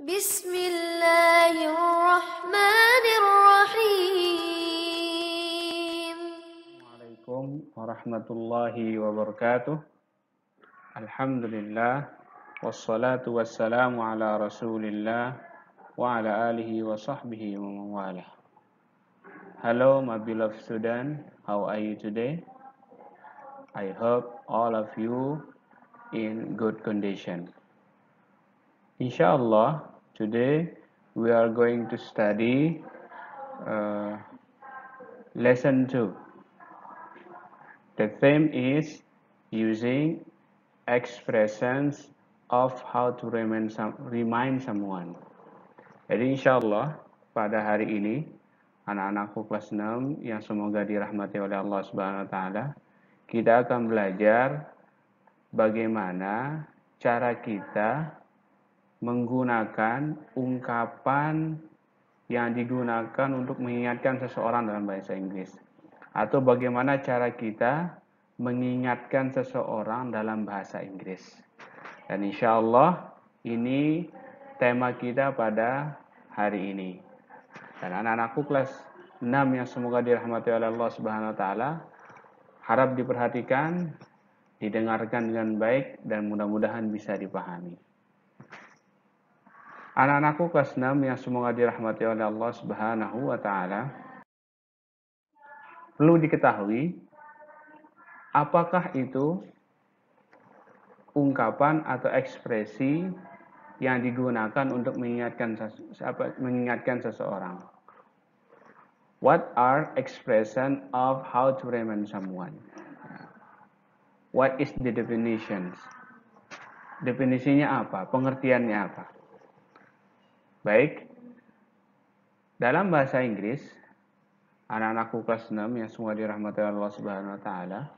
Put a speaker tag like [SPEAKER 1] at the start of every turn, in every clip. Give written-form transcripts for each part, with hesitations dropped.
[SPEAKER 1] Bismillahirrahmanirrahim.
[SPEAKER 2] Assalamualaikum warahmatullahi wabarakatuh. Alhamdulillah wassalatu wassalamu ala Rasulillah wa ala alihi wa sahbihi wa mawalah. Hello my beloved student, how are you today? I hope all of you in good condition. Inshallah, today we are going to study lesson 2. The theme is using expressions of how to remind someone. Jadi insyaAllah pada hari ini anak-anakku kelas 6 yang semoga dirahmati oleh Allah Subhanahu wa taala, kita akan belajar bagaimana cara kita menggunakan ungkapan yang digunakan untuk mengingatkan seseorang dalam bahasa Inggris, atau bagaimana cara kita mengingatkan seseorang dalam bahasa Inggris. Dan insya Allah ini tema kita pada hari ini. Dan anak-anakku kelas 6 yang semoga dirahmati oleh Allah Subhanahu wa taala, harap diperhatikan, didengarkan dengan baik, dan mudah-mudahan bisa dipahami. Anak-anakku kelas 6 yang semoga dirahmati oleh Allah Subhanahu wa taala, perlu diketahui apakah itu ungkapan atau ekspresi yang digunakan untuk mengingatkan seseorang. What are expression of how to remind someone? What is the definitions? Definisinya apa? Pengertiannya apa? Baik, dalam bahasa Inggris, anak-anakku kelas 6 yang semua dirahmati Allah Subhanahu wa taala,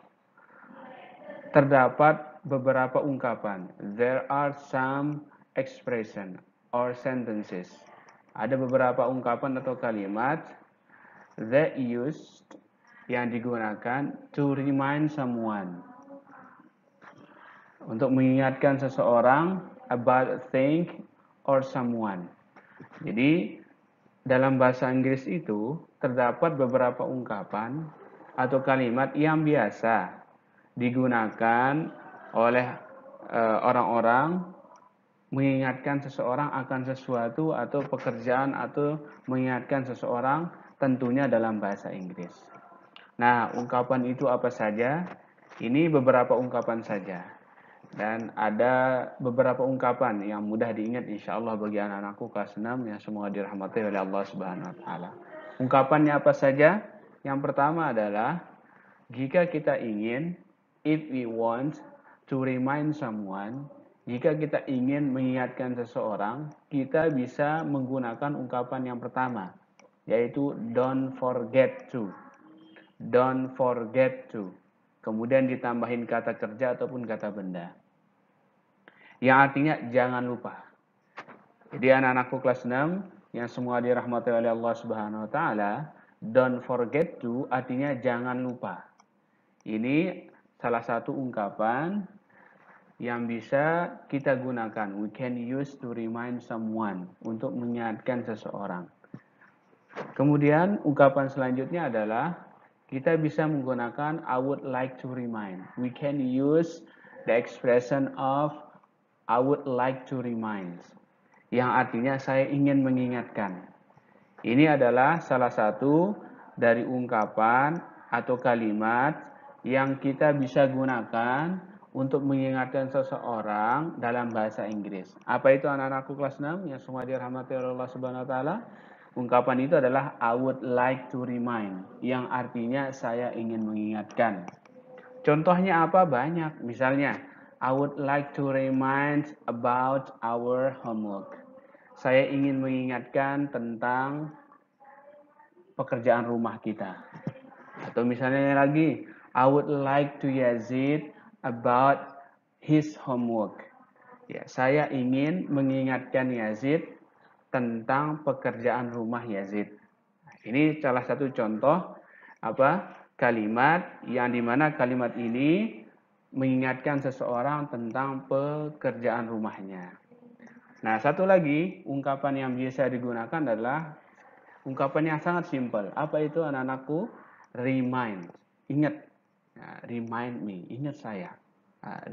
[SPEAKER 2] terdapat beberapa ungkapan. There are some expression or sentences. Ada beberapa ungkapan atau kalimat that used yang digunakan to remind someone, untuk mengingatkan seseorang about a thing or someone. Jadi dalam bahasa Inggris itu terdapat beberapa ungkapan atau kalimat yang biasa digunakan oleh orang-orang mengingatkan seseorang akan sesuatu atau pekerjaan, atau mengingatkan seseorang tentunya dalam bahasa Inggris. Nah, ungkapan itu apa saja? Ini beberapa ungkapan saja. Dan ada beberapa ungkapan yang mudah diingat insyaAllah bagi anak-anakku kelas 6 yang semoga dirahmati oleh Allah Subhanahu wa taala. Ungkapannya apa saja? Yang pertama adalah, jika kita ingin, if we want to remind someone, jika kita ingin mengingatkan seseorang, kita bisa menggunakan ungkapan yang pertama, yaitu don't forget to. Don't forget to. Kemudian ditambahin kata kerja ataupun kata benda, yang artinya jangan lupa. Jadi anak-anakku kelas 6 yang semua dirahmati oleh Allah Subhanahu wa taala, don't forget to artinya jangan lupa. Ini salah satu ungkapan yang bisa kita gunakan. We can use to remind someone, untuk mengingatkan seseorang. Kemudian ungkapan selanjutnya adalah kita bisa menggunakan I would like to remind. We can use the expression of I would like to remind, yang artinya saya ingin mengingatkan. Ini adalah salah satu dari ungkapan atau kalimat yang kita bisa gunakan untuk mengingatkan seseorang dalam bahasa Inggris. Apa itu anak-anakku kelas 6 yang semua dirahmati oleh Allah Subhanahu wa taala? Ungkapan itu adalah I would like to remind, yang artinya saya ingin mengingatkan. Contohnya apa? Banyak. Misalnya, I would like to remind about our homework. Saya ingin mengingatkan tentang pekerjaan rumah kita. Atau misalnya lagi, I would like to Yazid about his homework. Ya, saya ingin mengingatkan Yazid tentang pekerjaan rumah Yazid. Ini salah satu contoh kalimat yang dimana kalimat ini mengingatkan seseorang tentang pekerjaan rumahnya. Nah, satu lagi ungkapan yang biasa digunakan adalah ungkapan yang sangat simpel. Apa itu anak-anakku? Remind. Ingat. Nah, remind me. Ingat saya.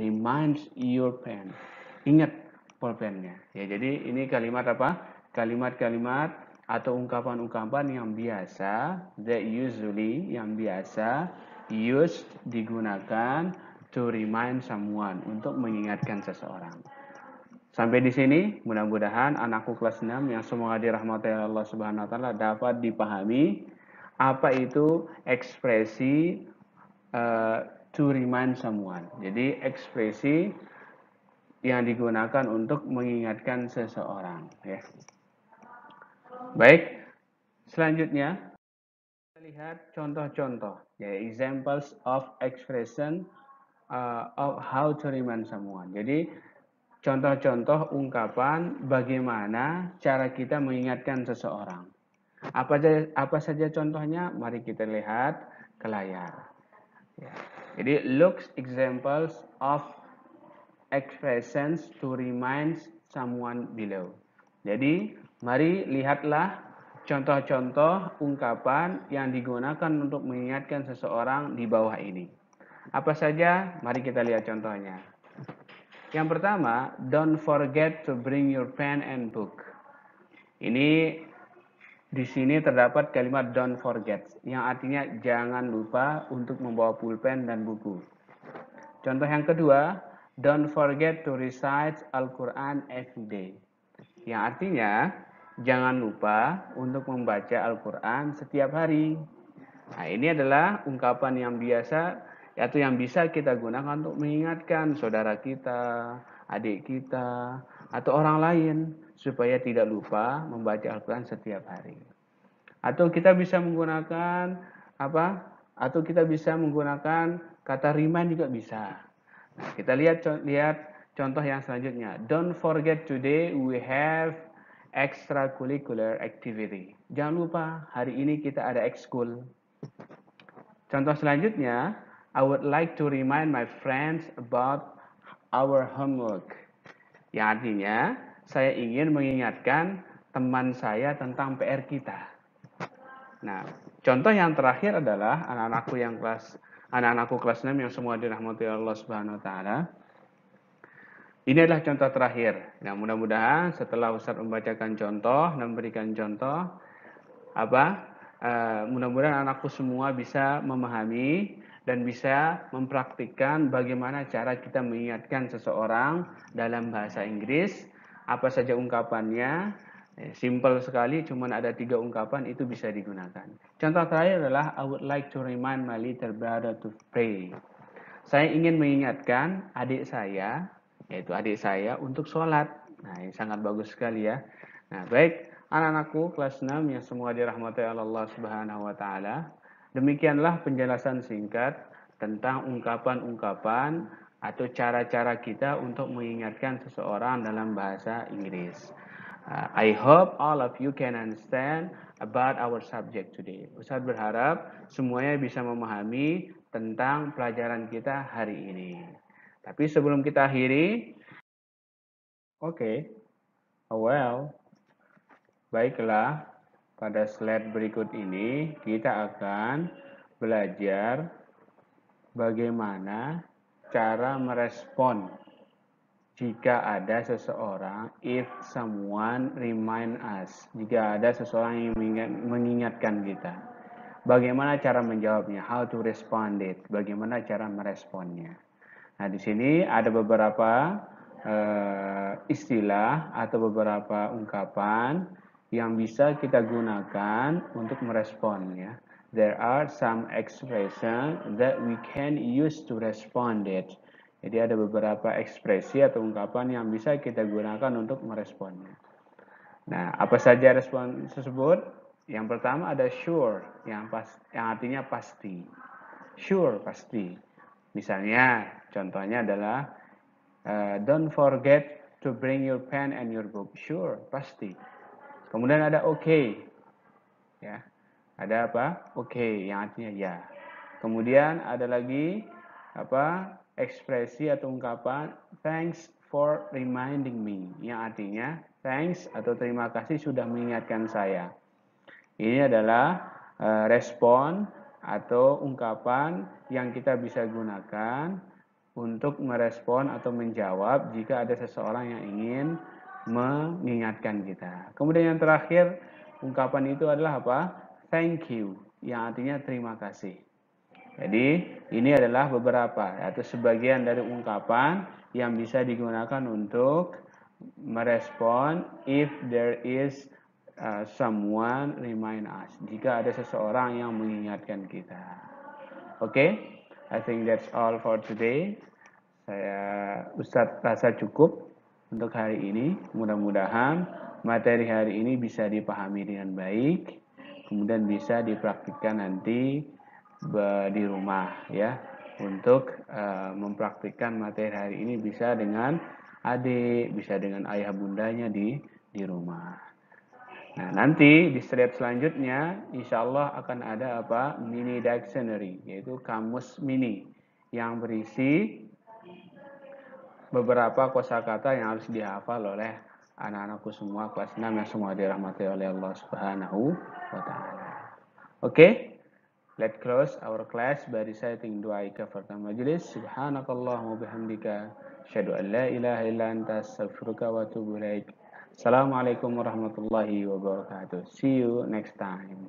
[SPEAKER 2] Remind your pen. Ingat pulpennya. Ya, jadi ini kalimat apa? Kalimat-kalimat atau ungkapan-ungkapan yang biasa, yang biasa used digunakan to remind someone, untuk mengingatkan seseorang. Sampai di sini, mudah-mudahan anakku kelas 6 yang semoga dirahmati Allah Subhanahu wa taala dapat dipahami apa itu ekspresi to remind someone. Jadi ekspresi yang digunakan untuk mengingatkan seseorang, ya. Baik, selanjutnya kita lihat contoh-contoh, ya, examples of expression of how to remind someone. Jadi contoh-contoh ungkapan bagaimana cara kita mengingatkan seseorang. Apa saja contohnya? Mari kita lihat ke layar. Ya. Jadi look examples of expressions to remind someone below. Jadi mari lihatlah contoh-contoh ungkapan yang digunakan untuk mengingatkan seseorang di bawah ini. Apa saja? Mari kita lihat contohnya. Yang pertama, don't forget to bring your pen and book. Ini di sini terdapat kalimat don't forget, yang artinya jangan lupa untuk membawa pulpen dan buku. Contoh yang kedua, don't forget to recite Al-Quran every day. Yang artinya jangan lupa untuk membaca Al-Quran setiap hari. Nah, ini adalah ungkapan yang biasa atau yang bisa kita gunakan untuk mengingatkan saudara kita, adik kita, atau orang lain supaya tidak lupa membaca Al-Quran setiap hari. Atau kita bisa menggunakan apa? Atau kita bisa menggunakan kata remind juga bisa. Nah, kita lihat contoh yang selanjutnya. Don't forget today we have extracurricular activity. Jangan lupa hari ini kita ada ekskul. Contoh selanjutnya, I would like to remind my friends about our homework. Yang artinya, saya ingin mengingatkan teman saya tentang PR kita. Nah, contoh yang terakhir adalah anak-anakku kelas 6 yang semua dirahmati Allah Subhanahu wa taala. Ini adalah contoh terakhir. Nah, mudah-mudahan setelah Ustaz membacakan contoh dan memberikan contoh, mudah-mudahan anakku semua bisa memahami dan bisa mempraktikkan bagaimana cara kita mengingatkan seseorang dalam bahasa Inggris. Apa saja ungkapannya, simple sekali, cuma ada 3 ungkapan, itu bisa digunakan. Contoh terakhir adalah I would like to remind my little brother to pray. Saya ingin mengingatkan adik saya, yaitu adik saya, untuk sholat. Nah, ini sangat bagus sekali ya. Nah, baik anak-anakku kelas 6 yang semua dirahmati Allah Subhanahu wa taala. Demikianlah penjelasan singkat tentang ungkapan-ungkapan atau cara-cara kita untuk mengingatkan seseorang dalam bahasa Inggris. I hope all of you can understand about our subject today. Ustaz berharap semuanya bisa memahami tentang pelajaran kita hari ini. Tapi sebelum kita akhiri, baiklah, pada slide berikut ini kita akan belajar bagaimana cara merespon jika ada seseorang, if someone remind us, jika ada seseorang yang mengingatkan kita. Bagaimana cara menjawabnya? How to respond it? Bagaimana cara meresponnya? Nah, di sini ada beberapa istilah atau beberapa ungkapan yang bisa kita gunakan untuk merespon, ya. There are some expressions that we can use to respond it. Jadi ada beberapa ekspresi atau ungkapan yang bisa kita gunakan untuk meresponnya. Nah, apa saja respon tersebut? Yang pertama ada sure, yang artinya pasti. Sure, pasti. Misalnya, contohnya adalah don't forget to bring your pen and your book. Sure, pasti. Kemudian ada okay, ya. Ada apa? Okay, yang artinya ya. Kemudian ada lagi ekspresi atau ungkapan thanks for reminding me. Yang artinya, thanks atau terima kasih sudah mengingatkan saya. Ini adalah respon atau ungkapan yang kita bisa gunakan untuk merespon atau menjawab jika ada seseorang yang ingin mengingatkan kita. Kemudian yang terakhir, ungkapan itu adalah apa? Thank you, yang artinya terima kasih. Jadi ini adalah beberapa atau sebagian dari ungkapan yang bisa digunakan untuk merespon if there is someone remind us. Jika ada seseorang yang mengingatkan kita. Oke, I think that's all for today. Ustadz rasa cukup untuk hari ini. Mudah-mudahan materi hari ini bisa dipahami dengan baik, kemudian bisa dipraktikkan nanti di rumah ya. Untuk mempraktikkan materi hari ini bisa dengan adik, bisa dengan ayah bundanya di rumah. Nah, nanti di step selanjutnya insya Allah akan ada apa? Mini dictionary, yaitu kamus mini yang berisi beberapa kosakata yang harus dihafal oleh anak-anakku semua kelas 6 yang semua dirahmati oleh Allah Subhanahu wa taala. Oke? Let's close our class by reciting doa kafarat majlis. Subhanakallahumma bihamdika asyhadu an la ilaha illa anta astaghfiruka wa atubu ilaik. Assalamualaikum warahmatullahi wabarakatuh. See you next time.